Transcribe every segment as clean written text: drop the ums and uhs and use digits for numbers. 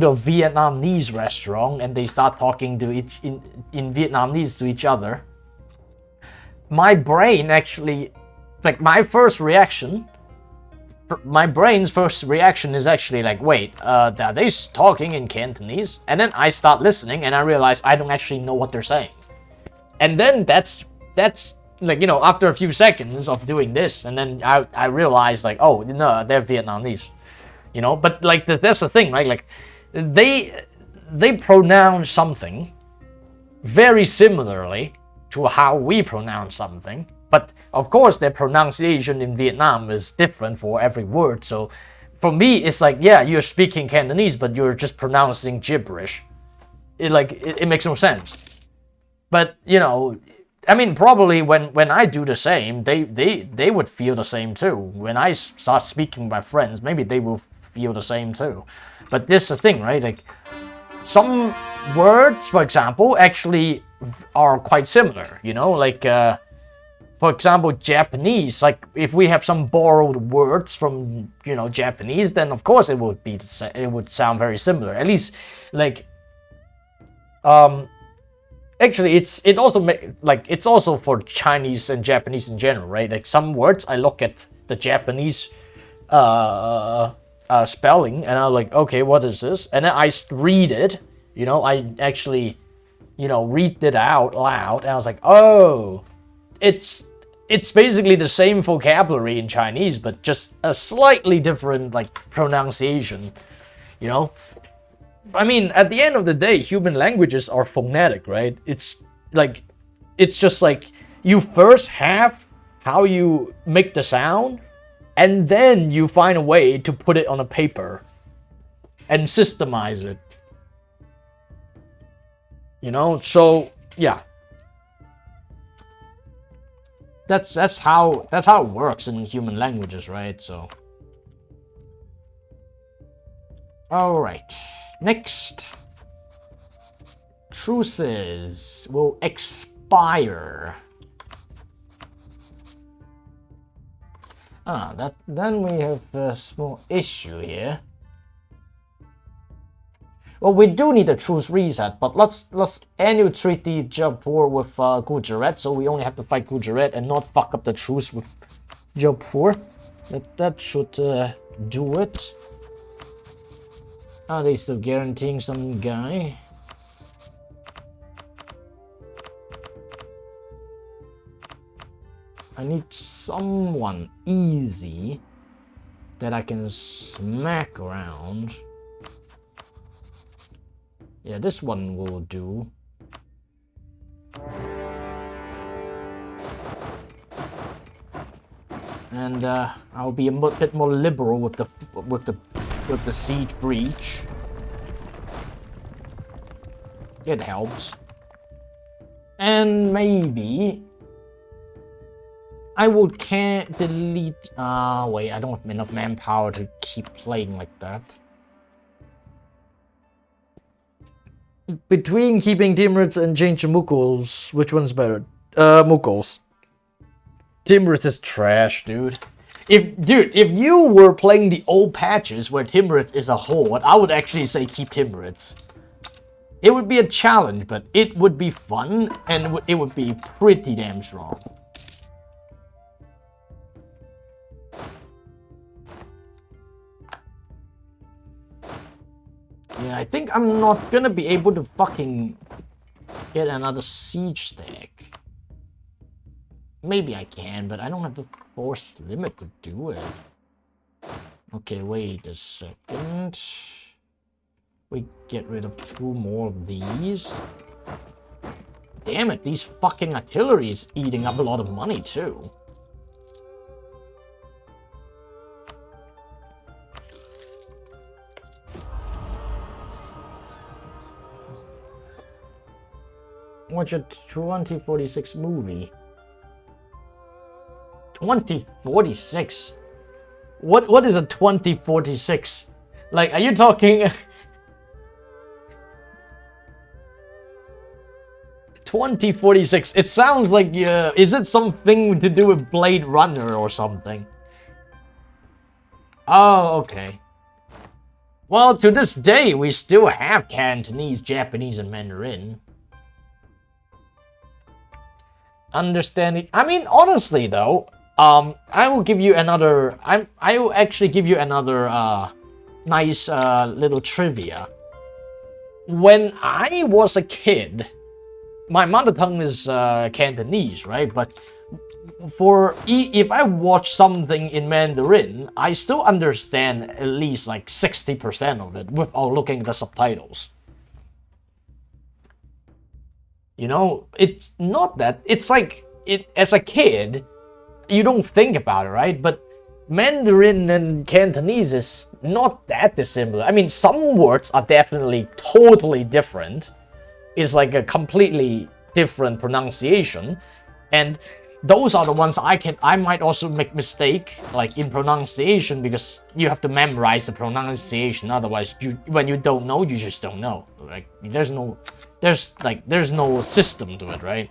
a Vietnamese restaurant and they start talking to in Vietnamese to each other, my brain actually, like my brain's first reaction is actually like, wait, are they talking in Cantonese? And then I start listening and I realize I don't actually know what they're saying. And then that's like, you know, after a few seconds of doing this, and then I realized like, oh no, they're Vietnamese, you know. But like that's the thing, right? Like they pronounce something very similarly to how we pronounce something, but of course their pronunciation in Vietnam is different for every word. So for me, it's like, yeah, you're speaking Cantonese, but you're just pronouncing gibberish. It makes no sense. But you know, I mean, probably when I do the same, they would feel the same too. When I start speaking with my friends, maybe they will feel the same too. But this is the thing, right? Like some words, for example, actually are quite similar. You know, like for example, Japanese. Like if we have some borrowed words from, you know, Japanese, then of course it would be it would sound very similar. At least like actually, it's also for Chinese and Japanese in general, right? Like some words, I look at the Japanese spelling, and I'm like, okay, what is this? And then I read it. You know, I actually, you know, read it out loud, and I was like, oh, it's basically the same vocabulary in Chinese, but just a slightly different like pronunciation. You know. I mean, at the end of the day, human languages are phonetic, right? It's just like you first have how you make the sound, and then you find a way to put it on a paper and systemize it. You know, so yeah, that's how it works in human languages, right? So, all right. Next, truces will expire. Then we have a small issue here. Well, we do need a truce reset, but let's end the treaty Jaipur with Gujarat, so we only have to fight Gujarat and not fuck up the truce with Jaipur. That should do it. Are they still guaranteeing some guy? I need someone easy that I can smack around. Yeah, this one will do. And I'll be a bit more liberal with the siege breach. It helps. And maybe I can't delete. Wait, I don't have enough manpower to keep playing like that. Between keeping Timurids and changing Mughals, which one's better? Mughals. Timurids is trash, dude. If you were playing the old patches where Timurids is a horde, I would actually say keep Timurids. It would be a challenge, but it would be fun, and it would be pretty damn strong. Yeah, I think I'm not gonna be able to fucking get another siege stack. Maybe I can, but I don't have the force limit to do it. Okay, wait a second. We get rid of 2 more of these. Damn it, these fucking artillery is eating up a lot of money too. Watch a 2046 movie. 2046? What is a 2046? Like, are you talking 2046? It sounds like is it something to do with Blade Runner or something? Oh, okay. Well, to this day, we still have Cantonese, Japanese, and Mandarin. Understanding. I mean, honestly, though, I will give you another. I will actually give you another nice little trivia. When I was a kid, my mother tongue is Cantonese, right? But if I watch something in Mandarin, I still understand at least like 60% of it without looking at the subtitles. You know, it's not that. It's like, as a kid, you don't think about it, right? But Mandarin and Cantonese is not that dissimilar. I mean, some words are definitely totally different. It's like a completely different pronunciation. And those are the ones I might also make mistake, like in pronunciation, because you have to memorize the pronunciation. Otherwise, when you don't know, you just don't know. Like, there's no system to it, right?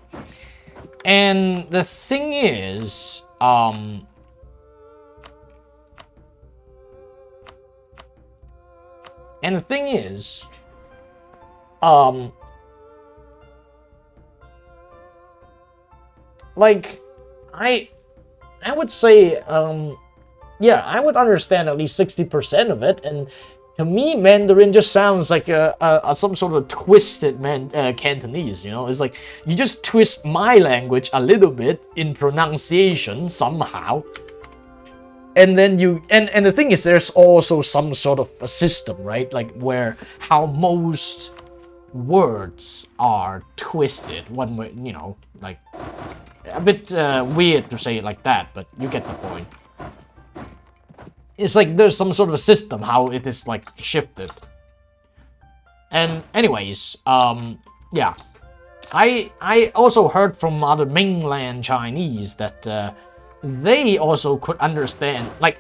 And the thing is, like, I would say, yeah, I would understand at least 60% of it, and to me, Mandarin just sounds like some sort of twisted Cantonese, you know? It's like, you just twist my language a little bit in pronunciation somehow, and then and the thing is, there's also some sort of a system, right? Like, where how most words are twisted one way, you know, like, a bit weird to say it like that, but you get the point. It's like there's some sort of a system how it is like shifted. And anyways, yeah, I also heard from other mainland Chinese that they also could understand, like,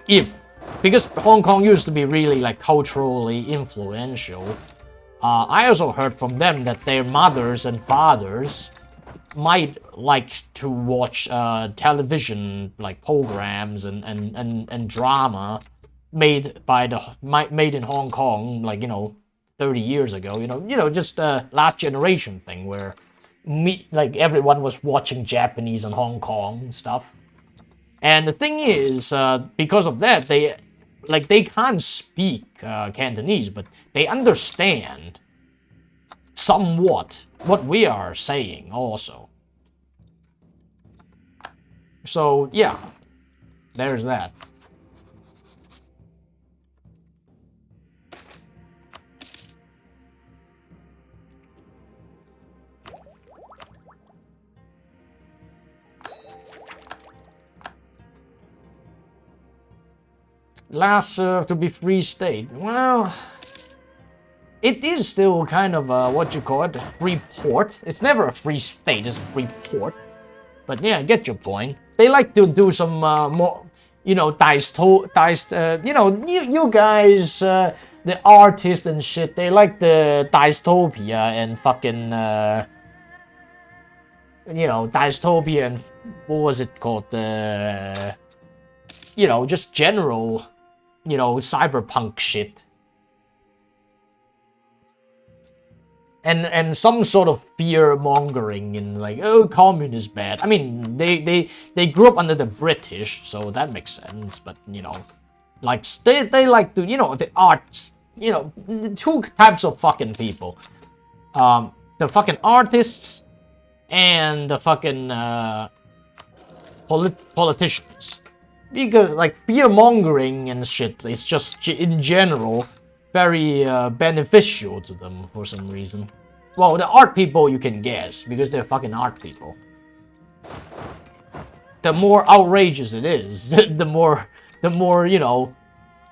because Hong Kong used to be really like culturally influential. I also heard from them that their mothers and fathers might like to watch television like programs and drama made in Hong Kong, like, you know, 30 years ago, you know, just a last generation thing where like everyone was watching Japanese and Hong Kong stuff. And the thing is, because of that, they can't speak Cantonese, but they understand somewhat what we are saying also. So yeah, there's that. Last to be free state. Well, it is still kind of what you call it, a free port. It's never a free state, it's a free port. But yeah, I get your point. They like to do some more, you know, you know, you guys, the artists and shit, they like the dystopia and fucking, you know, dystopia and what was it called? You know, just general, you know, cyberpunk shit. And some sort of fear mongering and like, oh, communist bad. I mean, they grew up under the British, so that makes sense. But you know, like they like to, you know, the arts, you know, two types of fucking people, the fucking artists and the fucking politicians. Because like fear mongering and shit is just in general very beneficial to them for some reason. Well, the art people you can guess because they're fucking art people. The more outrageous it is, the more you know,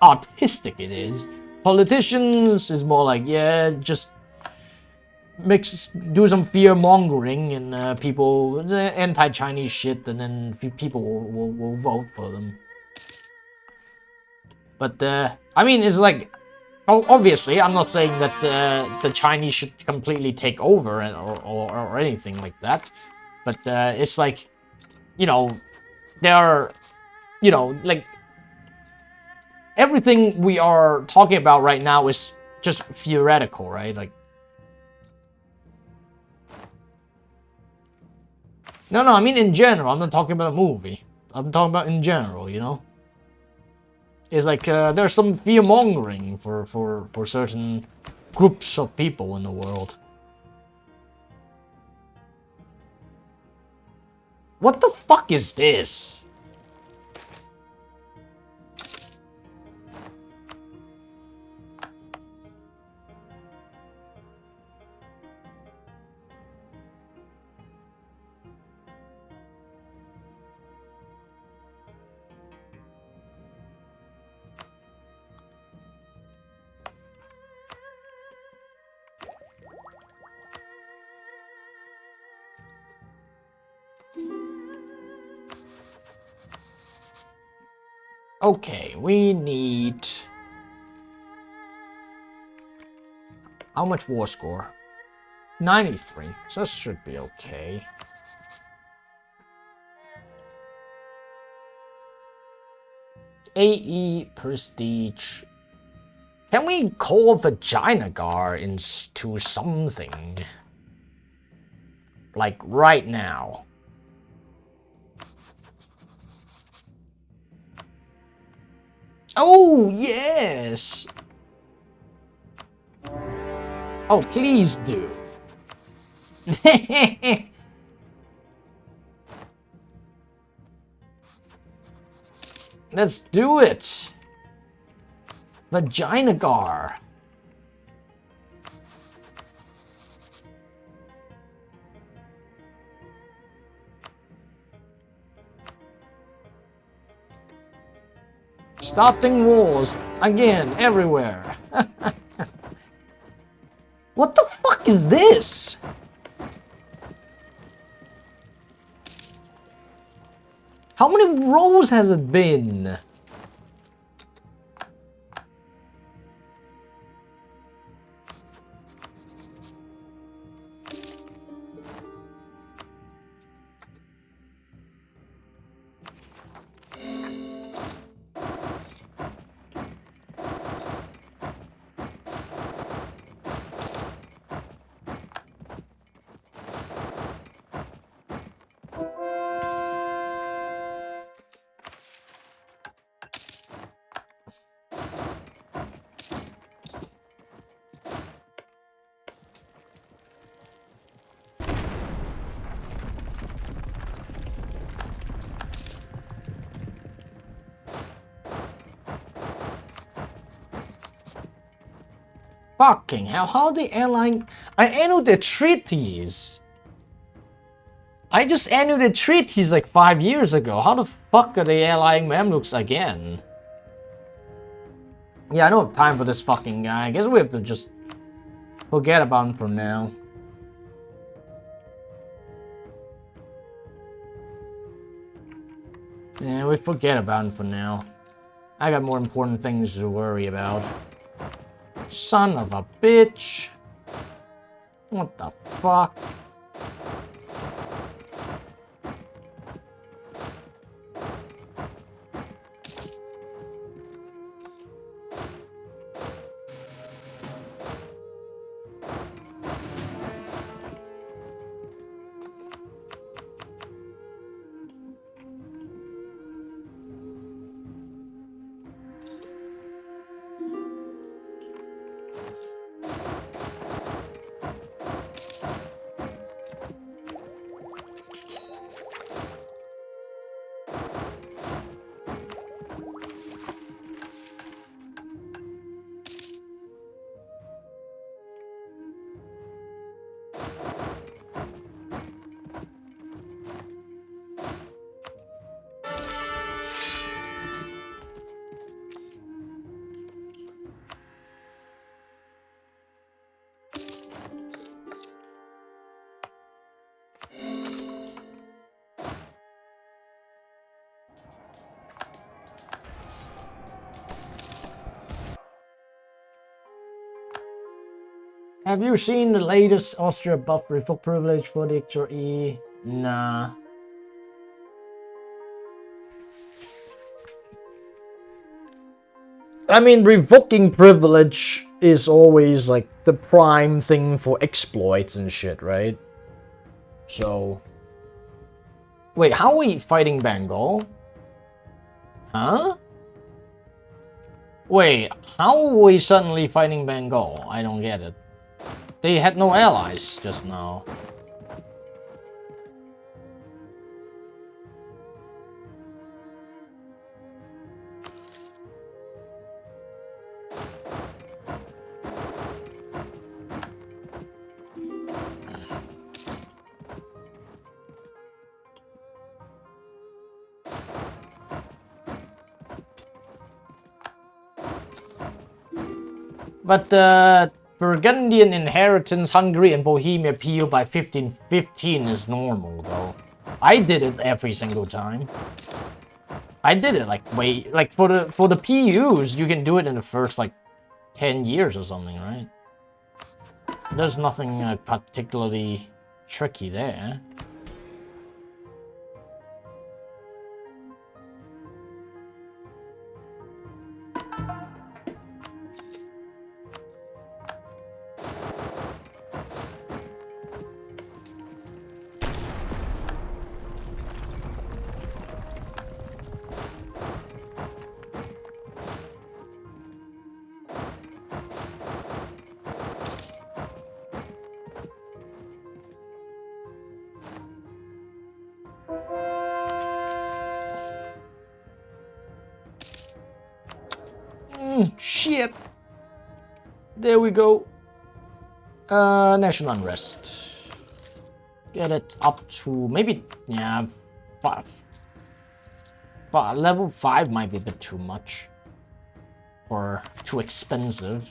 artistic it is. Politicians is more like, yeah, just do some fear mongering and people anti-Chinese shit, and then people will vote for them. But I mean, it's like, obviously, I'm not saying that the Chinese should completely take over or anything like that. But it's like, you know, there are, you know, like, everything we are talking about right now is just theoretical, right? Like, no, I mean in general. I'm not talking about a movie. I'm talking about in general, you know? It's like there's some fear-mongering for certain groups of people in the world. What the fuck is this? Okay, we need... How much war score? 93, so that should be okay. AE Prestige. Can we call Vaginagar into something? Like right now. Oh, yes! Oh, please do. Let's do it. Vaginagar. Stopping wars again everywhere. What the fuck is this? How many rows has it been? Fucking hell, how the airline... I annulled the treaties. I just annulled the treaties like 5 years ago. How the fuck are they allying Mamluks again? Yeah, I don't have time for this fucking guy. I guess we have to just forget about him for now. Yeah, we forget about him for now. I got more important things to worry about. Son of a bitch. What the fuck? Have you seen the latest Austria buff refill privilege for the XRE? Nah. I mean, revoking privilege is always like the prime thing for exploits and shit, right? So... Wait, how are we fighting Bengal? Huh? Wait, how are we suddenly fighting Bengal? I don't get it. They had no allies just now. But Burgundian inheritance, Hungary and Bohemia appeal by 1515 is normal though. I did it every single time. I did it like for the PUs you can do it in the first like 10 years or something, right? There's nothing particularly tricky there. Shit. There we go. National unrest. Get it up to maybe, yeah, 5. But level 5 might be a bit too much. Or too expensive.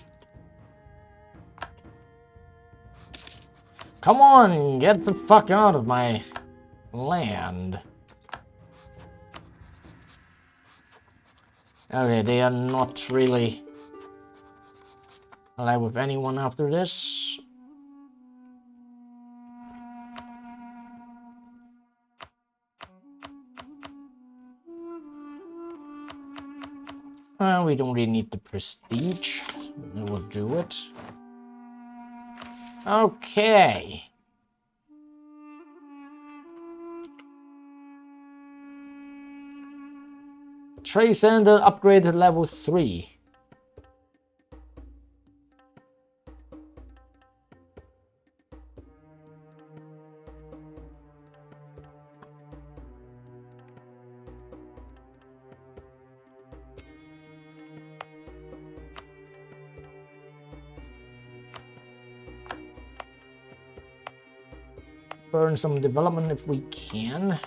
Come on, get the fuck out of my land. Okay, they are not really alive with anyone after this. We don't really need the prestige. It will do it. Okay. Trade Center upgraded level 3. Burn some development if we can.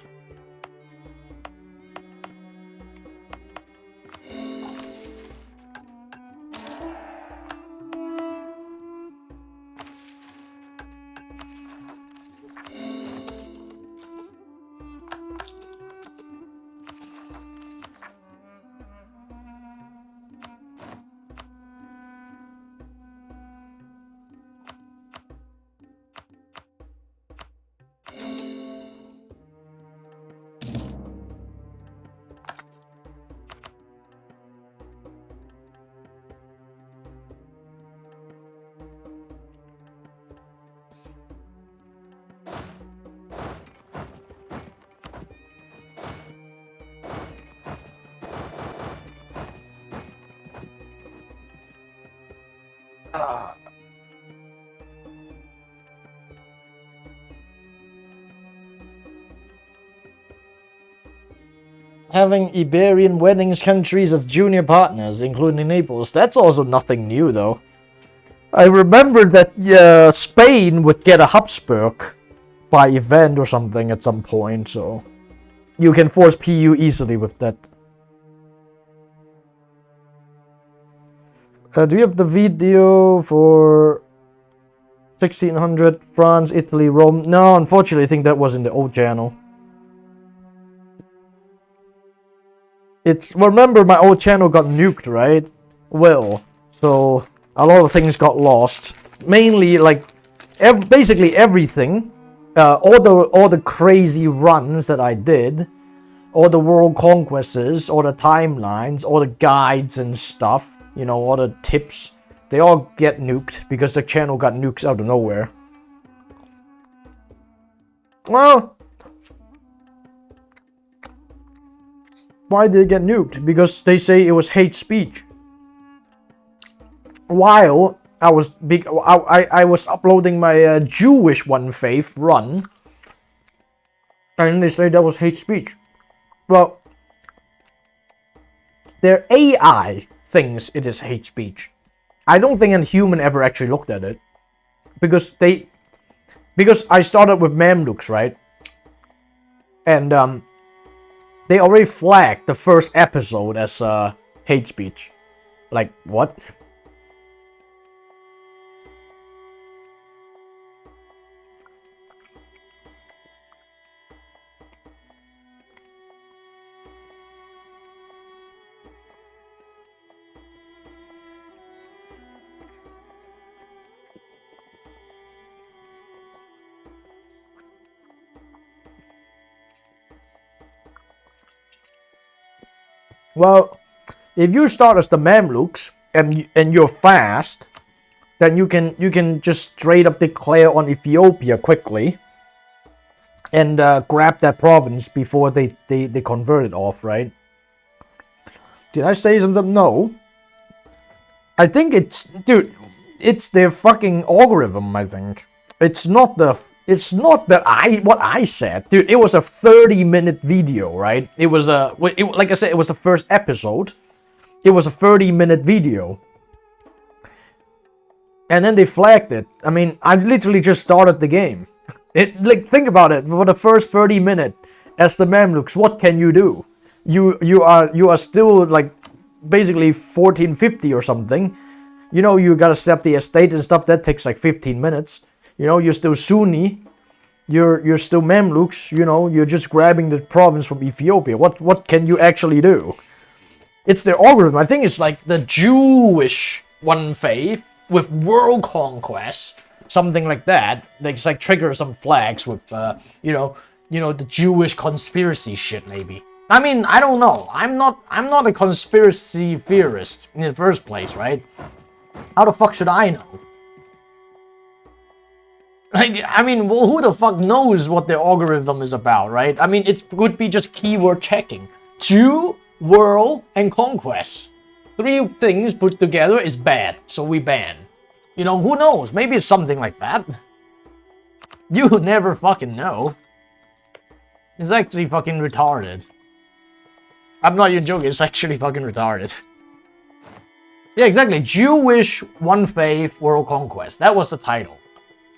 Having Iberian weddings countries as junior partners, including Naples, that's also nothing new, though. I remember that Spain would get a Habsburg by event or something at some point, so you can force PU easily with that. Do you have the video for 1600 France, Italy, Rome? No, unfortunately, I think that was in the old channel. Remember my old channel got nuked, right? Well, so a lot of things got lost. Mainly, like, basically everything. All the crazy runs that I did. All the world conquests, all the timelines, all the guides and stuff. you know, all the tips, they all get nuked because the channel got nuked out of nowhere. Well, why did it get nuked? Because they say it was hate speech. While I was I was uploading my Jewish One Faith run, and they say that was hate speech. Well, their AI thinks it is hate speech. I don't think a human ever actually looked at it, because I started with Mamluks, right? And they already flagged the first episode as hate speech. Like, what? Well, if you start as the Mamluks and you're fast, then you can just straight up declare on Ethiopia quickly and grab that province before they convert it off, right? Did I say something? No. I think it's their fucking algorithm, I think. It's not that what I said. Dude, it was a 30-minute video, right? It was like I said, it was the first episode. It was a 30-minute video. And then they flagged it. I mean, I literally just started the game. Think about it. For the first 30 minutes as the Mamluks, what can you do? You are still like basically 1450 or something. You know, you gotta set up the estate and stuff. That takes like 15 minutes. You know, you're still Sunni. You're still Mamluks. You know, you're just grabbing the province from Ethiopia. What can you actually do? It's their algorithm. I think it's like the Jewish One Faith with world conquest, something like that. They just like trigger some flags with you know the Jewish conspiracy shit maybe. I mean, I don't know. I'm not a conspiracy theorist in the first place, right? How the fuck should I know? Like, I mean, well, who the fuck knows what their algorithm is about, right? I mean, it could be just keyword checking. Jew, world, and conquest. 3 things put together is bad, so we ban. You know, who knows? Maybe it's something like that. You never fucking know. It's actually fucking retarded. I'm not even joking, it's actually fucking retarded. Yeah, exactly. Jewish One Faith World Conquest. That was the title.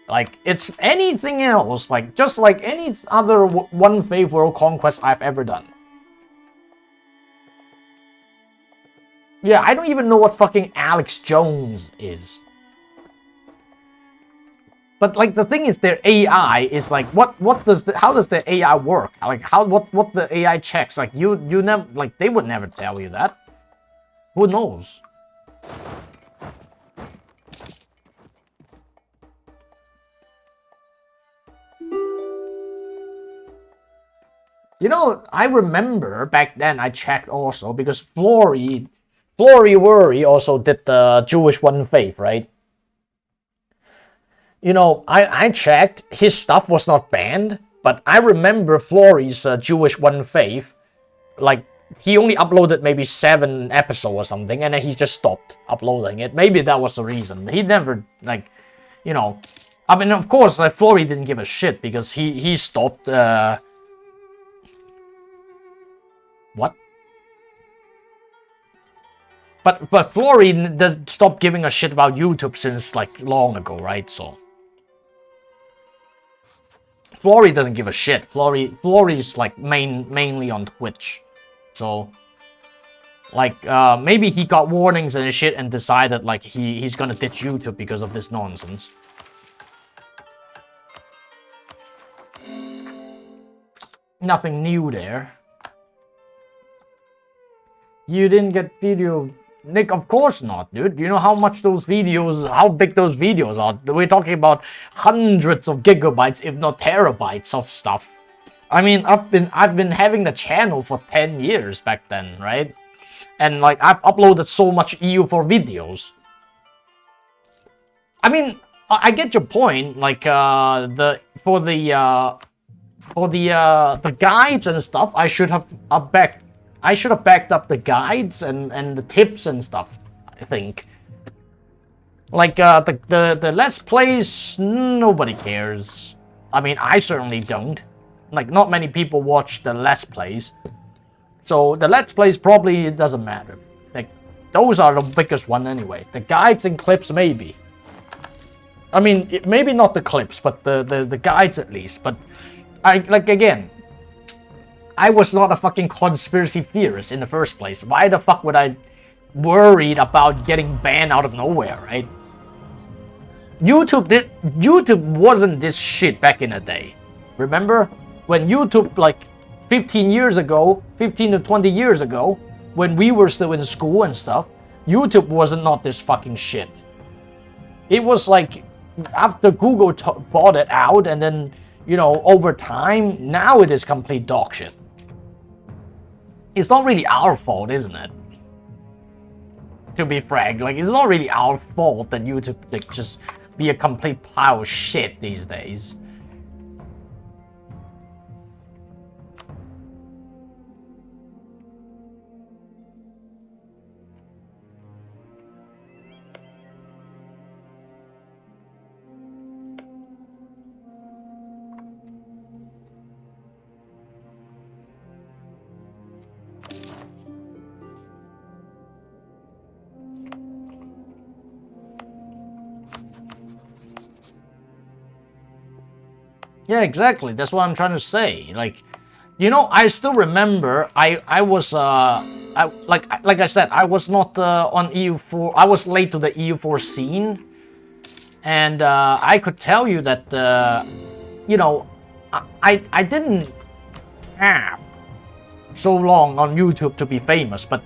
Like, it's anything else, like, just like any other One Faith World Conquest I've ever done. Yeah, I don't even know what fucking Alex Jones is. But like the thing is, their AI is like, how does the AI work? Like what the AI checks? Like you never, like they would never tell you that. Who knows? You know, I remember back then I checked also because Flory Worry also did the Jewish One Faith, right? You know, I checked, his stuff was not banned, but I remember Flory's Jewish One Faith, like, he only uploaded maybe 7 episodes or something, and then he just stopped uploading it. Maybe that was the reason. He never, like, you know, I mean, of course, like, Flory didn't give a shit, because he stopped, what? But Flory does stop giving a shit about YouTube since, like, long ago, right? So Flory doesn't give a shit. Flory's like mainly on Twitch. So like maybe he got warnings and shit and decided like he's gonna ditch YouTube because of this nonsense. Nothing new there. You didn't get video, Nick, of course not, dude. You know how much those videos, how big those videos are. We're talking about hundreds of gigabytes, if not terabytes of stuff. I mean, I've been having the channel for 10 years back then, right? And like I've uploaded so much EU4 videos. I mean, I get your point. Like the guides and stuff, I should have backed up the guides and the tips and stuff, I think. Like the Let's Plays, nobody cares. I mean, I certainly don't. Like, not many people watch the Let's Plays. So the Let's Plays probably doesn't matter. Like, those are the biggest one anyway. The guides and clips, maybe. I mean, maybe not the clips, but the guides at least. But again, I was not a fucking conspiracy theorist in the first place. Why the fuck would I worried about getting banned out of nowhere, right? YouTube wasn't this shit back in the day. Remember when YouTube, like 15 to 20 years ago, when we were still in school and stuff, YouTube wasn't not this fucking shit. It was like after Google bought it out, and then, you know, over time, now it is complete dog shit. It's not really our fault, isn't it? To be frank, like, it's not really our fault that YouTube like just be a complete pile of shit these days. Yeah, exactly. That's what I'm trying to say. Like, you know, I still remember I was like I said, I was not on EU4. I was late to the EU4 scene, and I could tell you that you know, I didn't have so long on YouTube to be famous, but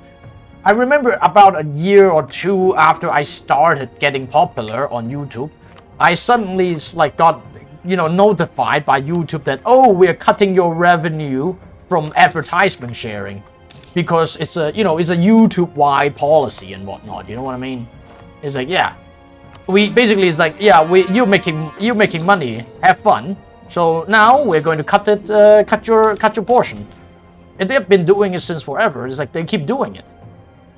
I remember about a year or two after I started getting popular on YouTube, I suddenly like got, you know, notified by YouTube that, oh, we're cutting your revenue from advertisement sharing because it's a, you know, it's a YouTube-wide policy and whatnot. You know what I mean? It's like, yeah, we basically, it's like, yeah, you're making money, have fun. So now we're going to cut your portion. And they've been doing it since forever. It's like they keep doing it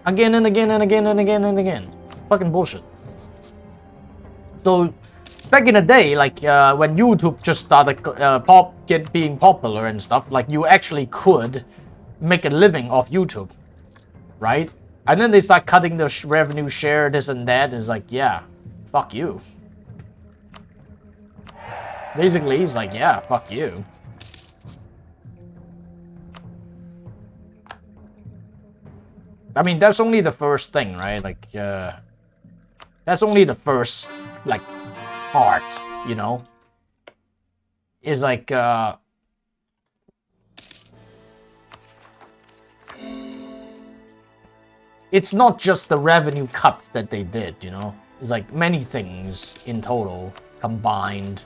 again and again and again and again and again. Fucking bullshit. So back in the day, like when YouTube just started being popular and stuff, like you actually could make a living off YouTube, right? And then they start cutting the revenue share, this and that. It's like, yeah, fuck you. Basically, it's like, yeah, fuck you. I mean, that's only the first thing, right? Like, that's only the first, like, part, you know? Is like, it's not just the revenue cut that they did, you know? It's like many things in total combined.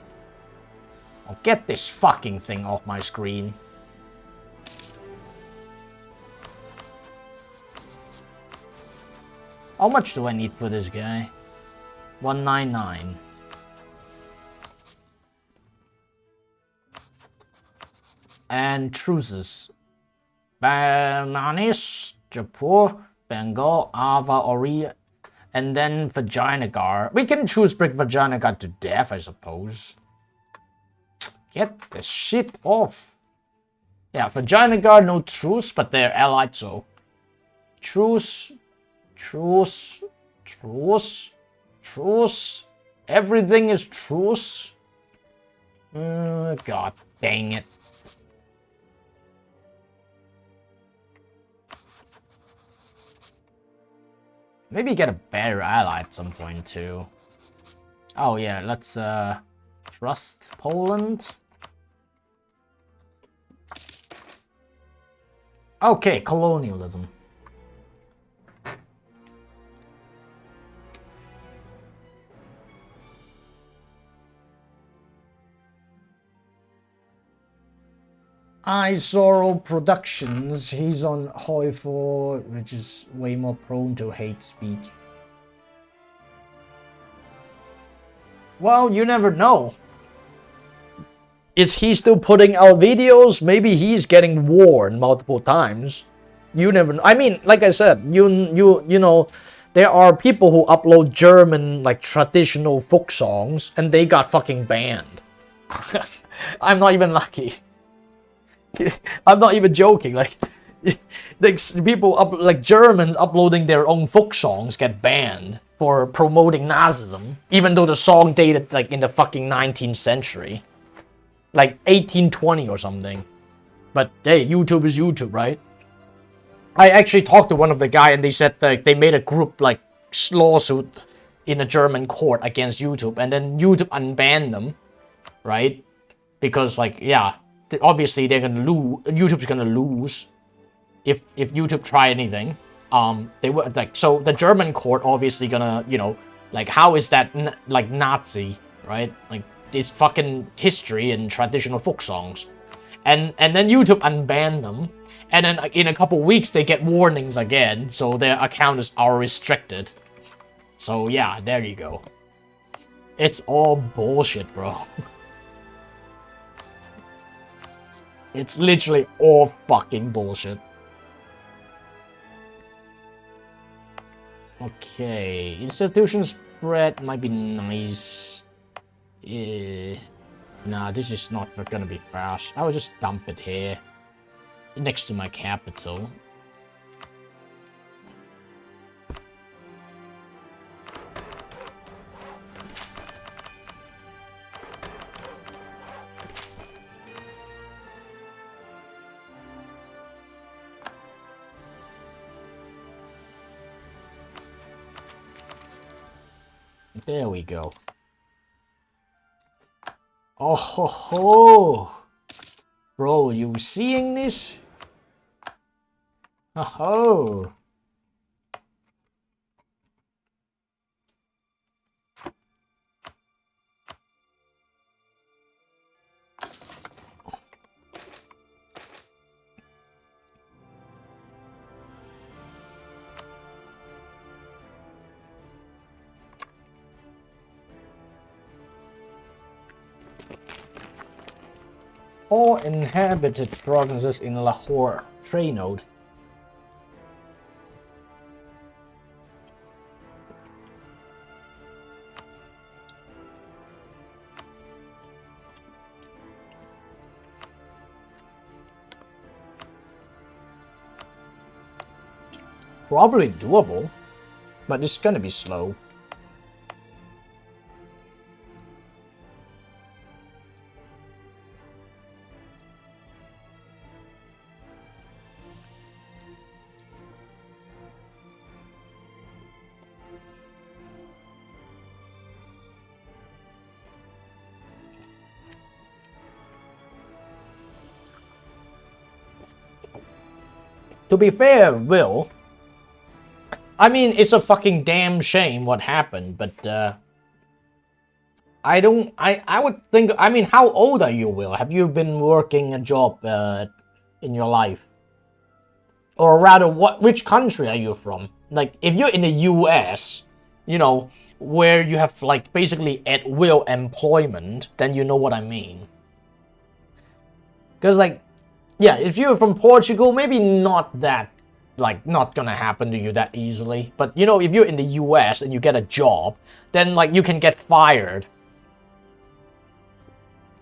I'll get this fucking thing off my screen. How much do I need for this guy? 199. And truces. Bananas, Jaipur, Bengal, Ava, Ori, and then Vagina Guard. We can choose Brick Vagina Guard to death, I suppose. Get the shit off. Yeah, Vagina Guard, no truce, but they're allied, so. Truce. Truce. Truce. Truce. Everything is truce. God dang it. Maybe get a better ally at some point too. Oh yeah, let's trust Poland. Okay, colonialism. I Sorrow Productions. He's on EU4, which is way more prone to hate speech. Well, you never know. Is he still putting out videos? Maybe he's getting warned multiple times. You never know. I mean, like I said, you know, there are people who upload German, like, traditional folk songs, and they got fucking banned. I'm not even lucky. I'm not even joking. Like people like Germans uploading their own folk songs get banned for promoting Nazism, even though the song dated like in the fucking 19th century, like 1820 or something. But hey, YouTube is YouTube, right? I actually talked to one of the guy, and they said that they made a group like lawsuit in a German court against YouTube, and then YouTube unbanned them, right? Because like, yeah, obviously they're gonna lose. YouTube's gonna lose if YouTube try anything. They were like, so the German court obviously gonna, you know, like, how is that like Nazi, right? Like, it's fucking history and traditional folk songs, and then YouTube unbanned them, and then in a couple weeks they get warnings again, so their accounts are restricted. So yeah, there you go. It's all bullshit, bro. It's literally all fucking bullshit. Okay, institution spread might be nice. Nah, this is not gonna be fast. I will just dump it here, next to my capital. There we go. Oh ho ho! Bro, you seeing this? Oh ho! All inhabited provinces in Lahore trade node. Probably doable, but it's gonna be slow. To be fair, Will, I mean, it's a fucking damn shame what happened, but I would think, I mean, how old are you, Will? Have you been working a job in your life? Or rather, which country are you from? Like, if you're in the US, you know, where you have like basically at will employment, then you know what I mean. Because like, yeah, if you're from Portugal, maybe not that, like, not gonna happen to you that easily. But, you know, if you're in the US and you get a job, then, like, you can get fired.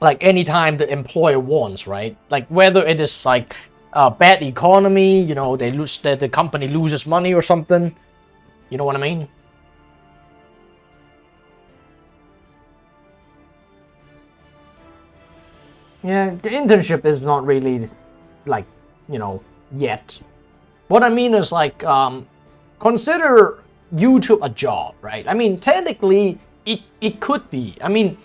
Like, anytime the employer wants, right? Like, whether it is, like, a bad economy, you know, the company loses money or something. You know what I mean? Yeah, the internship is not really, like, you know, yet. What I mean is, like, consider YouTube a job, right? I mean, technically, it could be. I mean,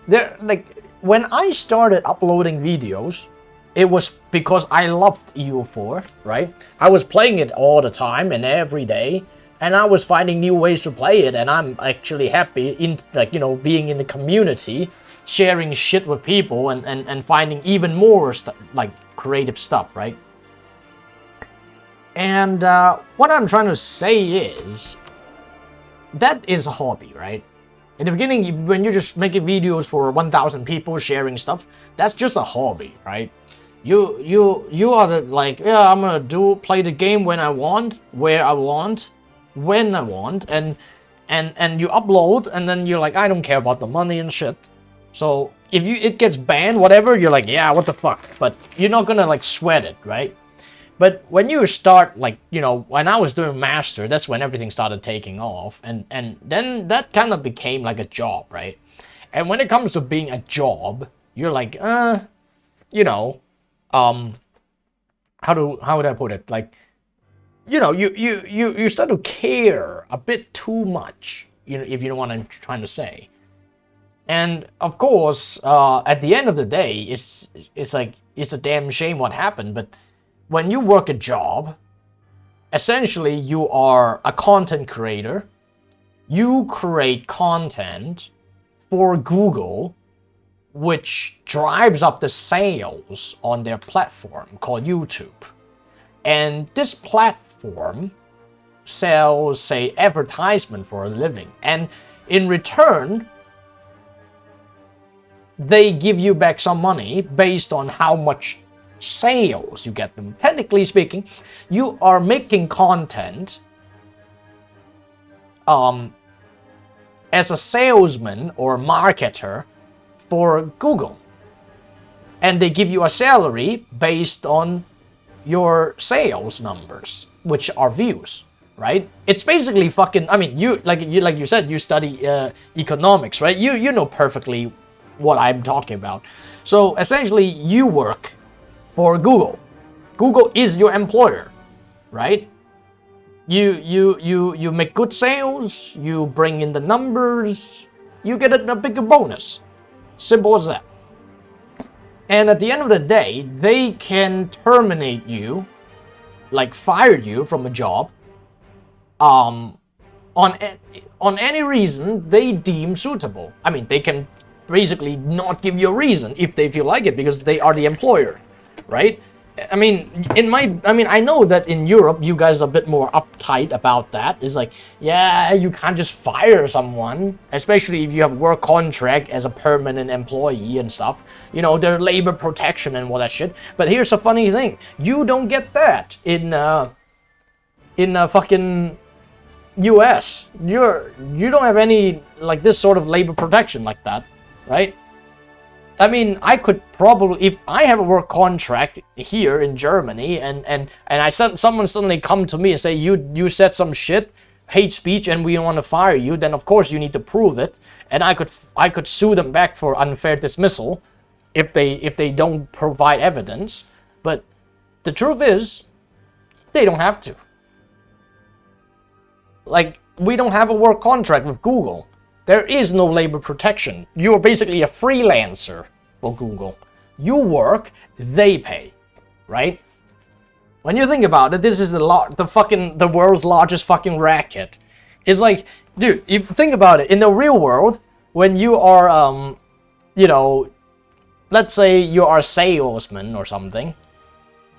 like, when I started uploading videos, it was because I loved EU4, right? I was playing it all the time and every day, and I was finding new ways to play it, and I'm actually happy in, like, you know, being in the community, sharing shit with people, and finding even more like creative stuff, right? And what I'm trying to say is, that is a hobby, right? In the beginning, when you're just making videos for 1,000 people sharing stuff, that's just a hobby, right? You are the, like, yeah, I'm gonna play the game when I want, where I want, when I want, and you upload, and then you're like, I don't care about the money and shit. So if it gets banned, whatever, you're like, yeah, what the fuck? But you're not gonna like sweat it, right? But when you start, like, you know, when I was doing master, that's when everything started taking off, and then that kind of became like a job, right? And when it comes to being a job, you're like, you know, how would I put it? Like, you know, you start to care a bit too much, you know, if you know what I'm trying to say. And of course, at the end of the day, it's like, it's a damn shame what happened, but when you work a job, essentially you are a content creator. You create content for Google, which drives up the sales on their platform called YouTube. And this platform sells, say, advertisement for a living. And in return, they give you back some money based on how much sales you get them. Technically speaking, you are making content as a salesman or marketer for Google, and they give you a salary based on your sales numbers, which are views, right? It's basically fucking, I mean, like you said, you study economics, right? You know perfectly what I'm talking about. So essentially, you work for Google. Google is your employer, right? You make good sales, you bring in the numbers, you get a bigger bonus. Simple as that. And at the end of the day, they can terminate you, like fire you from a job, on any reason they deem suitable. I mean, they can basically not give you a reason if they feel like it, because they are the employer, right? I mean, I know that in Europe you guys are a bit more uptight about that. It's like, yeah, you can't just fire someone, especially if you have work contract as a permanent employee and stuff. You know, their labor protection and all that shit. But here's a funny thing: you don't get that in fucking US. You don't have any like this sort of labor protection like that, right? I mean, I could probably, if I have a work contract here in Germany, and someone suddenly come to me and say, you said some shit, hate speech, and we want to fire you, then of course you need to prove it, and I could sue them back for unfair dismissal if they don't provide evidence. But the truth is, they don't have to. Like, we don't have a work contract with Google. There is no labor protection. You are basically a freelancer for Google. You work, they pay, right? When you think about it, this is the world's largest fucking racket. It's like, dude, you think about it. In the real world, when you are, you know, let's say you are a salesman or something.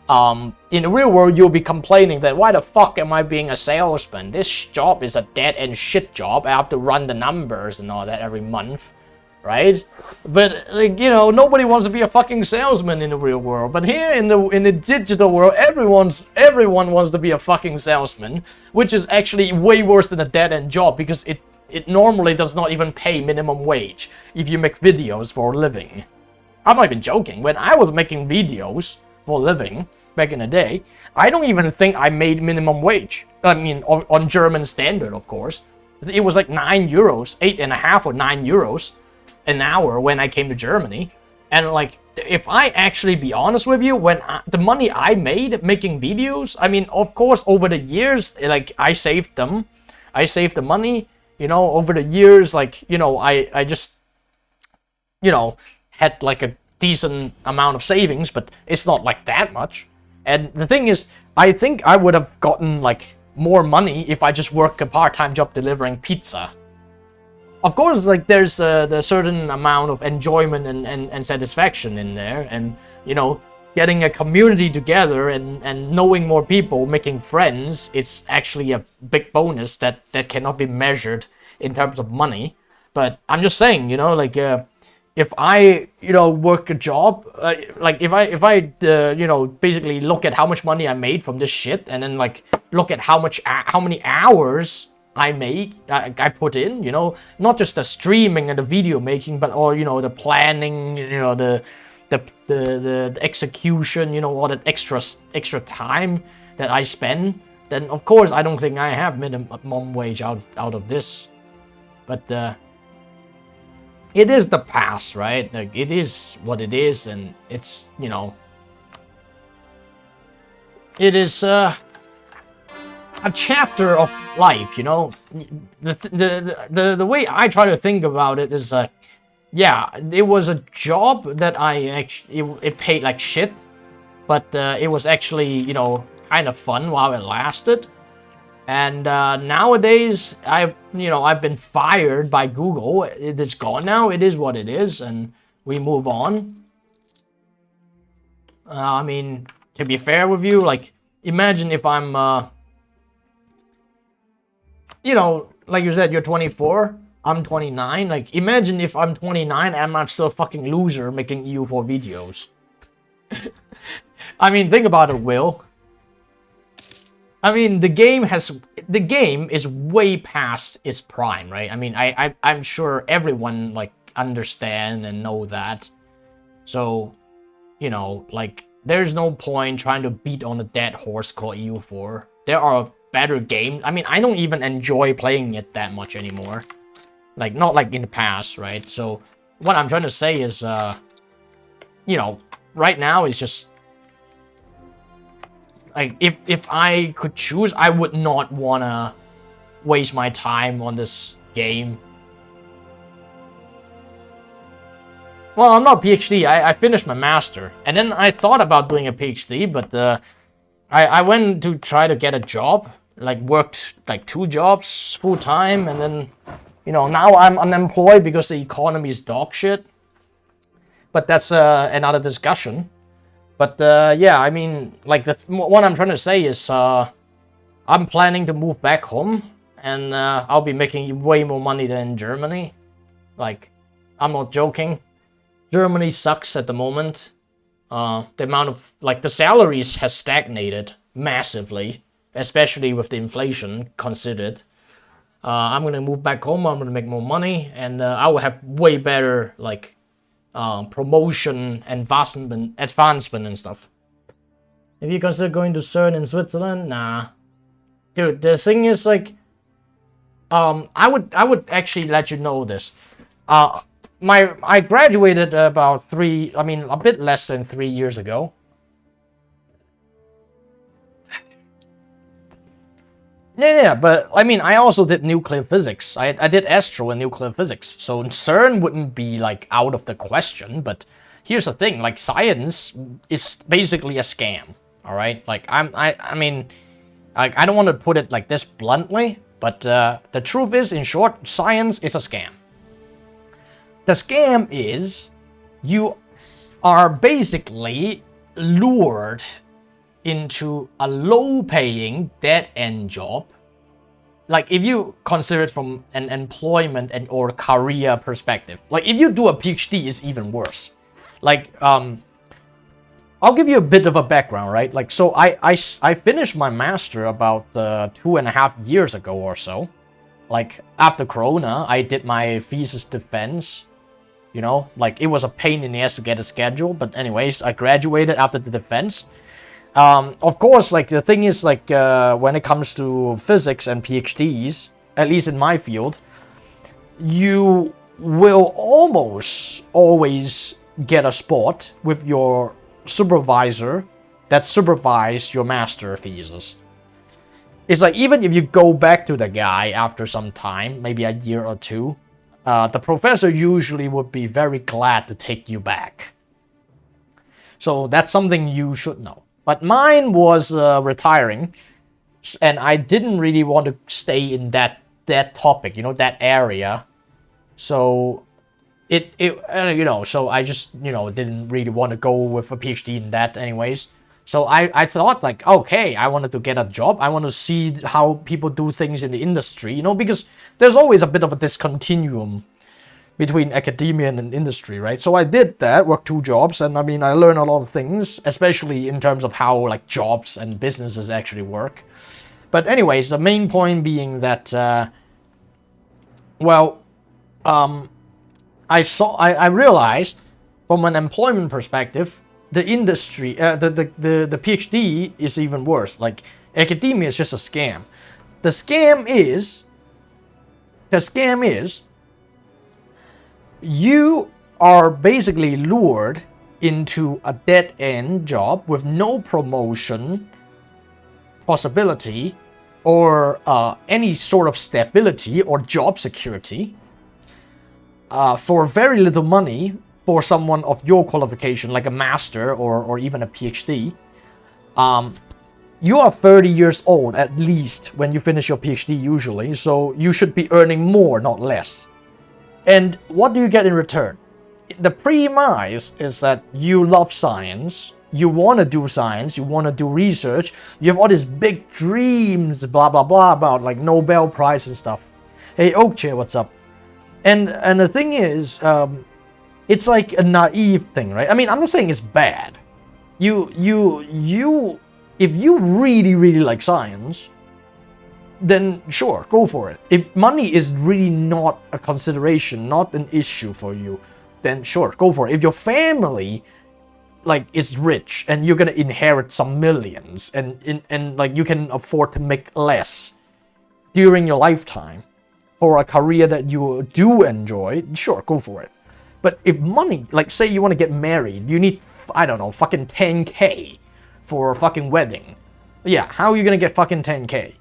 In the real world, you'll be complaining that, why the fuck am I being a salesman? This job is a dead-end shit job. I have to run the numbers and all that every month, right? But, like, you know, nobody wants to be a fucking salesman in the real world. But here in the digital world, everyone wants to be a fucking salesman, which is actually way worse than a dead-end job, because it normally does not even pay minimum wage if you make videos for a living. I'm not even joking. When I was making videos for a living back in the day, I don't even think I made minimum wage. I mean, on German standard, of course. It was like 9 euros, 8.5 or 9 euros an hour when I came to Germany. And like, if I actually be honest with you, the money I made making videos, I mean, of course, over the years, like, I saved them. I saved the money, you know, over the years, like, you know, I just, you know, had like a decent amount of savings, but it's not like that much. And the thing is, I think I would have gotten like more money if I just worked a part-time job delivering pizza. Of course, like, there's the certain amount of enjoyment and satisfaction in there, and, you know, getting a community together and knowing more people, making friends, it's actually a big bonus that cannot be measured in terms of money. But I'm just saying, you know, like if I, you know, work a job, like if I you know, basically look at how much money I made from this shit, and then like look at how many hours I put in, you know, not just the streaming and the video making, but all, you know, the planning, you know, the execution, you know, all that extra time that I spend, then of course I don't think I have minimum wage out of this. But it is the past, right? Like, it is what it is, and it's, you know, it is a chapter of life, you know. The way I try to think about it is yeah, it was a job that I actually, it paid like shit, but it was actually, you know, kind of fun while it lasted. And nowadays, I've been fired by Google. It is gone now. It is what it is, and we move on. I mean, to be fair with you, like, imagine if I'm, you know, like you said, you're 24. I'm 29. Like, imagine if I'm 29 and I'm still a fucking loser making EU4 videos. I mean, think about it, Will. I mean, the game is way past its prime, right? I mean, I'm sure everyone, like, understand and know that. So, you know, like, there's no point trying to beat on a dead horse called EU4. There are better games. I mean, I don't even enjoy playing it that much anymore. Like, not like in the past, right? So, what I'm trying to say is, you know, right now it's just, like, if I could choose, I would not wanna waste my time on this game. Well, I'm not a PhD. I finished my master, and then I thought about doing a PhD, but I went to try to get a job, like worked like 2 jobs full time, and then, you know, now I'm unemployed because the economy is dog shit. But that's another discussion. But yeah, I mean, like, what I'm trying to say is I'm planning to move back home, and I'll be making way more money than in Germany. Like, I'm not joking. Germany sucks at the moment. The amount of, like, the salaries has stagnated massively, especially with the inflation considered. I'm gonna move back home. I'm gonna make more money, and I will have way better, like, promotion, advancement and stuff. If you consider going to CERN in Switzerland, nah, dude. The thing is, like, I would actually let you know this. I graduated about a bit less than 3 years ago. Yeah, but I mean, I also did nuclear physics. I did astro and nuclear physics, so CERN wouldn't be, like, out of the question. But here's the thing: like, science is basically a scam. All right, like, I mean, I don't want to put it like this bluntly, but the truth is, in short, science is a scam. The scam is you are basically lured into a low-paying, dead-end job. Like, if you consider it from an employment or career perspective. Like, if you do a PhD, it's even worse. Like, I'll give you a bit of a background, right? Like, so I finished my master about 2.5 years ago or so. Like, after Corona, I did my thesis defense. You know, like, it was a pain in the ass to get a schedule. But anyways, I graduated after the defense. Of course, like, the thing is, like, when it comes to physics and PhDs, at least in my field, you will almost always get a spot with your supervisor that supervised your master thesis. It's like, even if you go back to the guy after some time, maybe a year or 2, the professor usually would be very glad to take you back. So that's something you should know. But mine was retiring, and I didn't really want to stay in that topic, you know, that area. So you know, so I just, you know, didn't really want to go with a PhD in that anyways. So I thought like, okay, I wanted to get a job. I want to see how people do things in the industry, you know, because there's always a bit of a discontinuum between academia and industry, right? So I did that, worked 2 jobs, and I mean, I learned a lot of things, especially in terms of how like jobs and businesses actually work. But anyways, the main point being that, I realized from an employment perspective, the industry, the PhD is even worse. Like academia is just a scam. The scam is you are basically lured into a dead-end job with no promotion possibility or any sort of stability or job security for very little money for someone of your qualification, like a master or even a PhD. You are 30 years old at least when you finish your PhD usually, so you should be earning more, not less. And what do you get in return? The premise is that you love science, you want to do science, you want to do research, you have all these big dreams, blah blah blah, about like Nobel Prize and stuff. Hey Oakchair, what's up? And the thing is, it's like a naive thing, right? I mean, I'm not saying it's bad. If you really like science, then sure, go for it. If money is really not a consideration, not an issue for you, then sure, go for it. If your family like is rich and you're gonna inherit some millions and like you can afford to make less during your lifetime for a career that you do enjoy, sure, go for it. But if money, like say you want to get married, you need, I don't know, fucking 10K for a fucking wedding. Yeah, how are you gonna get fucking 10K?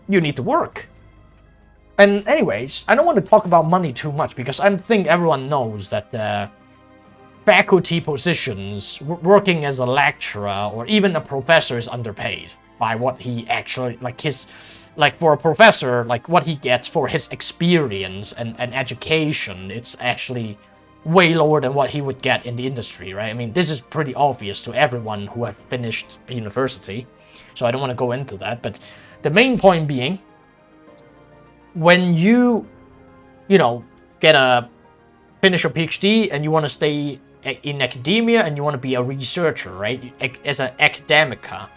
You need to work. And anyways, I don't want to talk about money too much because I think everyone knows that faculty positions, working as a lecturer or even a professor is underpaid by what he actually, like for a professor, like what he gets for his experience and education, it's actually way lower than what he would get in the industry, right? I mean, this is pretty obvious to everyone who have finished university, so I don't want to go into that, but the main point being, when you know, finish your PhD and you want to stay in academia and you want to be a researcher, right? As an academica,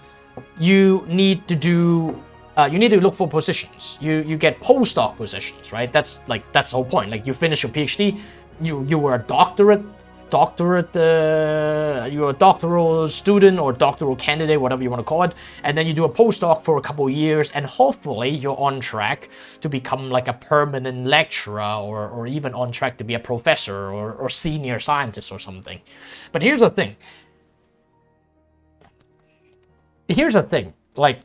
you need to look for positions. You get postdoc positions, right? That's the whole point. Like you finish your PhD, you were a doctorate, you're a doctoral student or doctoral candidate, whatever you want to call it, and then you do a postdoc for a couple of years, and hopefully you're on track to become like a permanent lecturer or even on track to be a professor or senior scientist or something. But here's the thing. Here's the thing. Like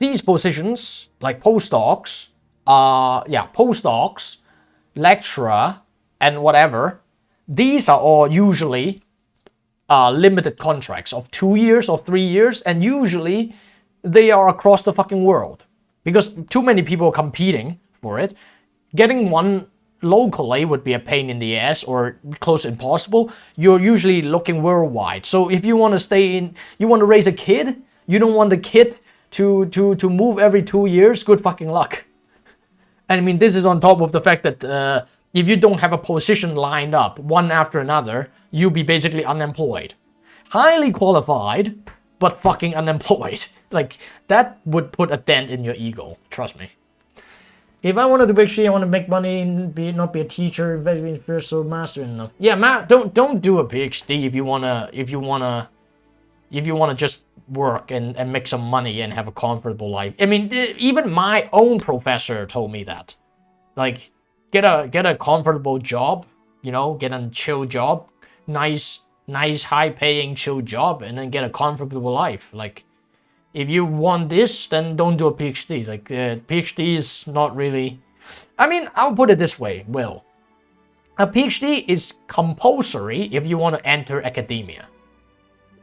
these positions, like postdocs, lecturer, and whatever, these are all usually limited contracts of 2 years or 3 years, and usually they are across the fucking world because too many people are competing for it. Getting one locally would be a pain in the ass or close to impossible. You're usually looking worldwide. So if you want to you want to raise a kid, you don't want the kid to move every 2 years, good fucking luck. And I mean, this is on top of the fact that if you don't have a position lined up one after another, you'll be basically unemployed. Highly qualified, but fucking unemployed. Like, that would put a dent in your ego, trust me. If I wanted to be PhD, I want to make money and not be a teacher, very first or master enough. Yeah, don't do a PhD if you wanna just work and make some money and have a comfortable life. I mean, even my own professor told me that. Like, get a comfortable job, you know, get a chill job, nice, high-paying chill job, and then get a comfortable life. Like, if you want this, then don't do a PhD. Like, PhD is not really... I mean, I'll put it this way, Will. A PhD is compulsory if you want to enter academia.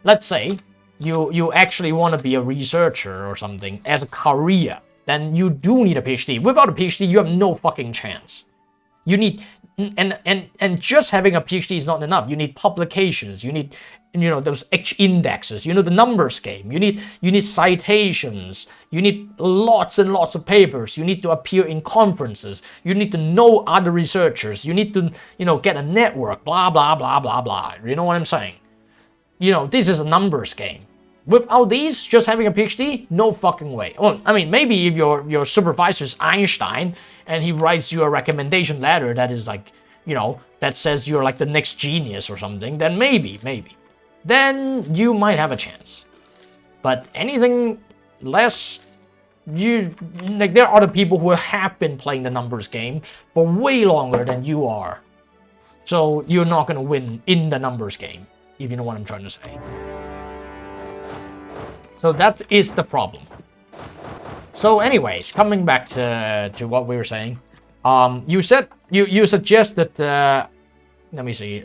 Let's say you actually want to be a researcher or something as a career. then you do need a PhD. Without a PhD, you have no fucking chance. You need, and just having a PhD is not enough. You need publications. You need, those H indexes. The numbers game. You need citations. You need lots and lots of papers. You need to appear in conferences. You need to know other researchers. You need to, get a network. Blah blah blah blah blah. You know what I'm saying? This is a numbers game. Without these, just having a PhD, no fucking way. Well, I mean, maybe if your supervisor is Einstein and he writes you a recommendation letter that is like, that says you're like the next genius or something, then maybe. Then you might have a chance. But anything less, there are other people who have been playing the numbers game for way longer than you are. So you're not gonna win in the numbers game, if you know what I'm trying to say. So that is the problem. So anyways, coming back to what we were saying, you said you suggested. Let me see.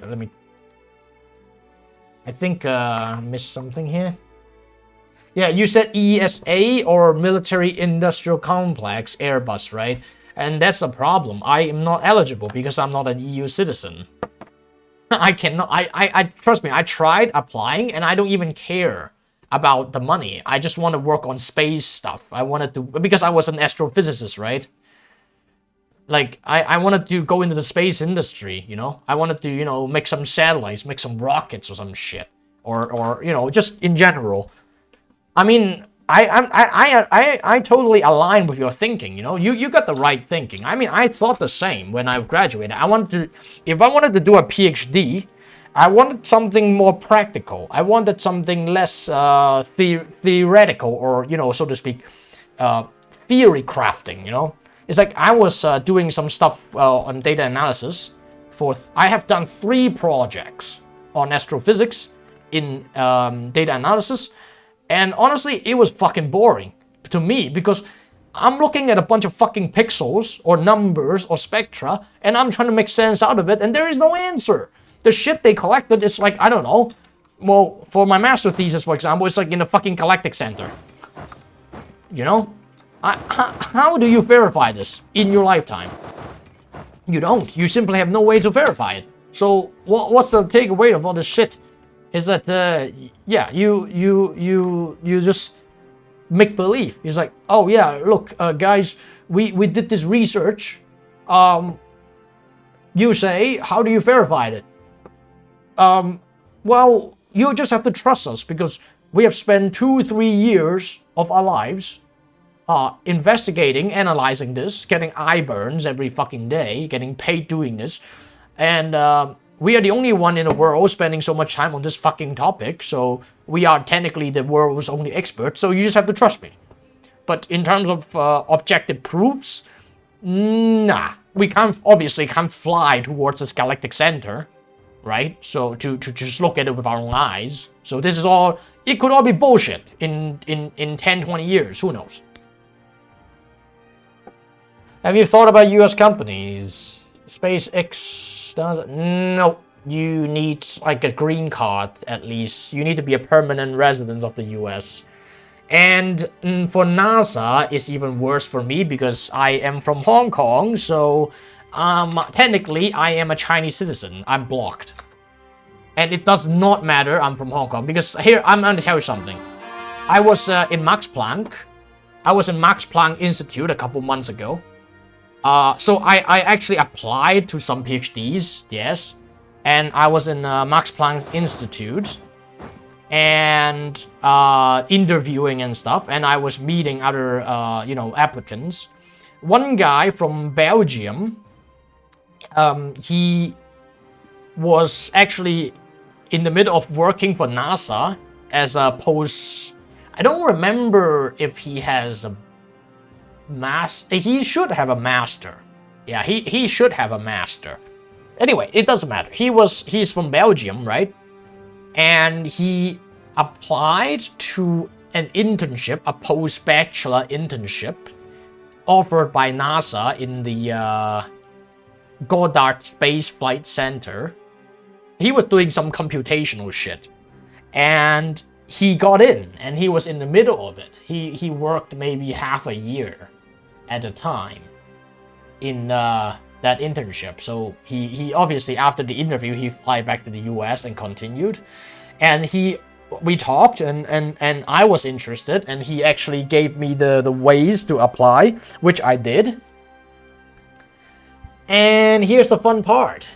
I think missed something here. Yeah, you said ESA or Military Industrial Complex Airbus, right? And that's the problem. I am not eligible because I'm not an EU citizen. I cannot. I trust me. I tried applying, and I don't even care about the money. I just want to work on space stuff. I wanted to, because I was an astrophysicist, right? Like, I wanted to go into the space industry, I wanted to, make some satellites, make some rockets or some shit. Or just in general. I mean, I totally align with your thinking, You got the right thinking. I mean, I thought the same when I graduated. If I wanted to do a PhD, I wanted something more practical. I wanted something less theoretical or, so to speak, theory crafting, It's like I was doing some stuff on data analysis. I have done 3 projects on astrophysics in data analysis. And honestly, it was fucking boring to me because I'm looking at a bunch of fucking pixels or numbers or spectra and I'm trying to make sense out of it and there is no answer. The shit they collected is like, I don't know. Well, for my master thesis, for example, it's like in the fucking galactic center. How do you verify this in your lifetime? You don't. You simply have no way to verify it. So what's the takeaway of all this shit? Is that yeah, you just make believe. It's like, oh yeah, look, guys, we did this research. You say, how do you verify it? Well, you just have to trust us because we have spent 2-3 years of our lives investigating, analyzing this, getting eye burns every fucking day, getting paid doing this, and we are the only one in the world spending so much time on this fucking topic, so we are technically the world's only expert, so you just have to trust me. But in terms of objective proofs, nah, we obviously can't fly towards this galactic center, right? So to just look at it with our own eyes. So this is all, it could all be bullshit in 10-20 years, who knows? Have you thought about US companies? SpaceX does, no. You need like a green card at least. You need to be a permanent resident of the US. And for NASA, it's even worse for me because I am from Hong Kong, so technically I am a Chinese citizen. I'm blocked. And it does not matter I'm from Hong Kong because here, I'm going to tell you something. I was in Max Planck. I was in Max Planck Institute a couple months ago. So I actually applied to some PhDs, yes. And I was in Max Planck Institute and interviewing and stuff. And I was meeting other, applicants. One guy from Belgium, he was actually in the middle of working for NASA as a post. I don't remember if he has a master. He should have a master. Yeah, he should have a master. Anyway, it doesn't matter. He's from Belgium, right? And he applied to an internship, a post-bachelor internship, offered by NASA in the Goddard Space Flight Center. He was doing some computational shit. And he got in, and he was in the middle of it. He worked maybe half a year at a time in that internship. So he obviously, after the interview, he flew back to the US and continued. And we talked, and I was interested, and he actually gave me the ways to apply, which I did. And here's the fun part.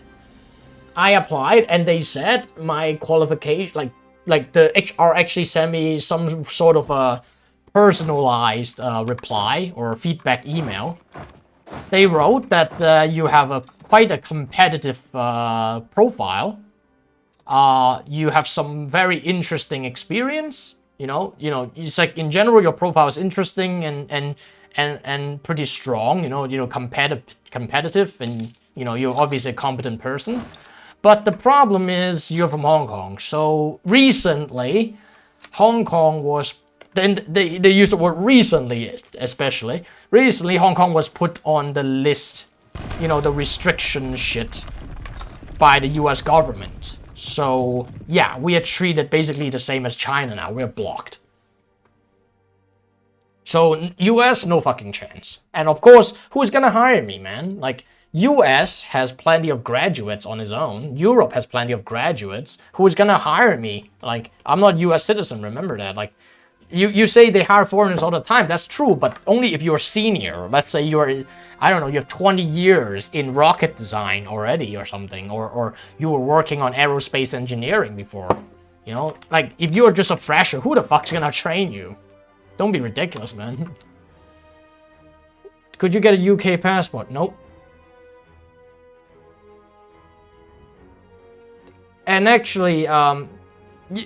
I applied, and they said my qualification, like the HR actually sent me some sort of a personalized reply or feedback email. They wrote that you have quite a competitive profile. You have some very interesting experience. You know, it's like in general your profile is interesting and pretty strong. You know, competitive, and you're obviously a competent person. But the problem is you're from Hong Kong. So recently, Hong Kong was, then they use the word recently, especially. Recently, Hong Kong was put on the list, the restriction shit by the US government. So yeah, we are treated basically the same as China now. We're blocked. So US, no fucking chance. And of course, who's gonna hire me, man? Like, US has plenty of graduates on its own. Europe has plenty of graduates. Who's gonna hire me? Like, I'm not US citizen, remember that. Like, you say they hire foreigners all the time. That's true, but only if you're senior. Let's say you're, I don't know, you have 20 years in rocket design already or something. Or you were working on aerospace engineering before. Like, if you're just a fresher, who the fuck's gonna train you? Don't be ridiculous, man. Could you get a UK passport? Nope. And actually,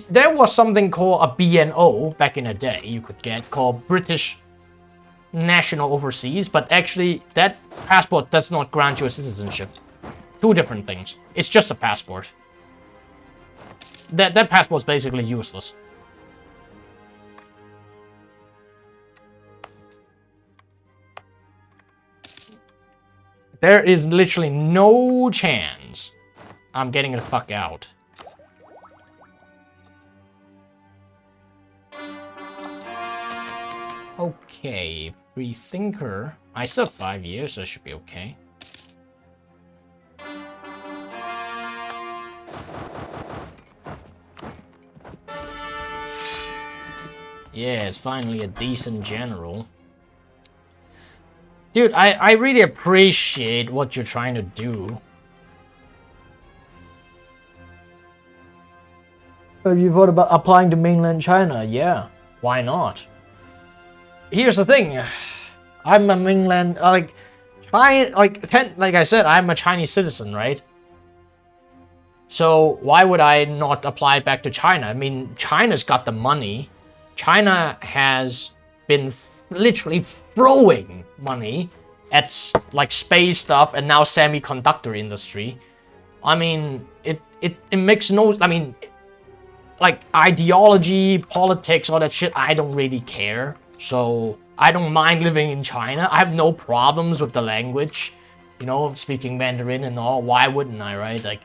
there was something called a BNO back in the day you could get, called British National Overseas, but actually that passport does not grant you a citizenship. Two different things. It's just a passport. That passport's basically useless. There is literally no chance I'm getting the fuck out. Okay, free thinker. I still have 5 years, so I should be okay. Yeah, it's finally a decent general. Dude, I really appreciate what you're trying to do. Have you thought about applying to mainland China? Yeah, why not? Here's the thing. I'm a mainland, like I said, I'm a Chinese citizen, right? So why would I not apply back to China? I mean, China's got the money. China has been literally throwing money at like space stuff and now semiconductor industry. I mean, it makes no, I mean, like ideology, politics, all that shit, I don't really care. So I don't mind living in China. I have no problems with the language, speaking Mandarin and all. Why wouldn't I, right? Like,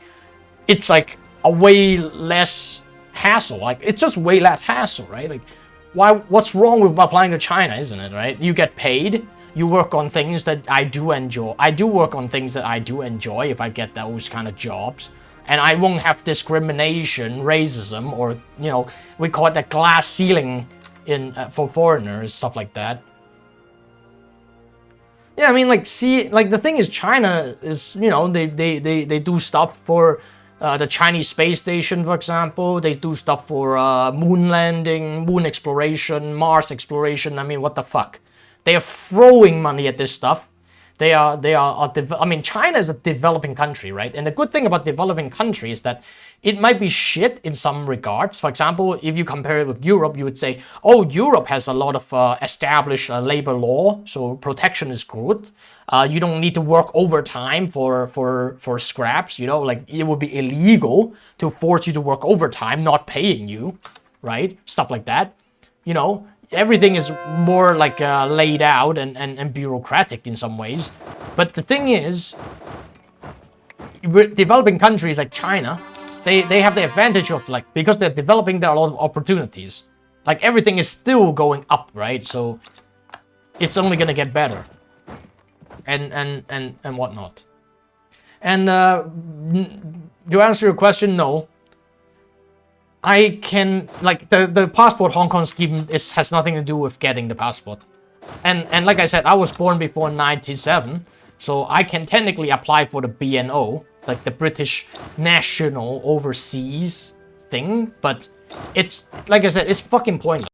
it's like a way less hassle. Like, it's just way less hassle, right? Like, what's wrong with applying to China, isn't it, right? You get paid, you work on things that I do enjoy. I do work on things that I do enjoy if I get those kind of jobs. And I won't have discrimination, racism, or, we call it the glass ceiling for foreigners, stuff like that. Yeah, I mean, like, the thing is, China is, they do stuff for the Chinese space station, for example. They do stuff for moon landing, moon exploration, Mars exploration. I mean, what the fuck? They are throwing money at this stuff. I mean, China is a developing country, right? And the good thing about developing country is that it might be shit in some regards. For example, if you compare it with Europe, you would say, oh, Europe has a lot of established labor law, so protection is good. You don't need to work overtime for scraps, like it would be illegal to force you to work overtime, not paying you, right? Stuff like that. Everything is more like laid out and bureaucratic in some ways. But the thing is, developing countries like China they have the advantage of like, because they're developing, there are a lot of opportunities. Like everything is still going up, right? So it's only gonna get better, and whatnot. And to answer your question, no. I can, like, the passport Hong Kong scheme has nothing to do with getting the passport. And like I said, I was born before 97, so I can technically apply for the BNO, like the British National Overseas thing, but it's, like I said, it's fucking pointless.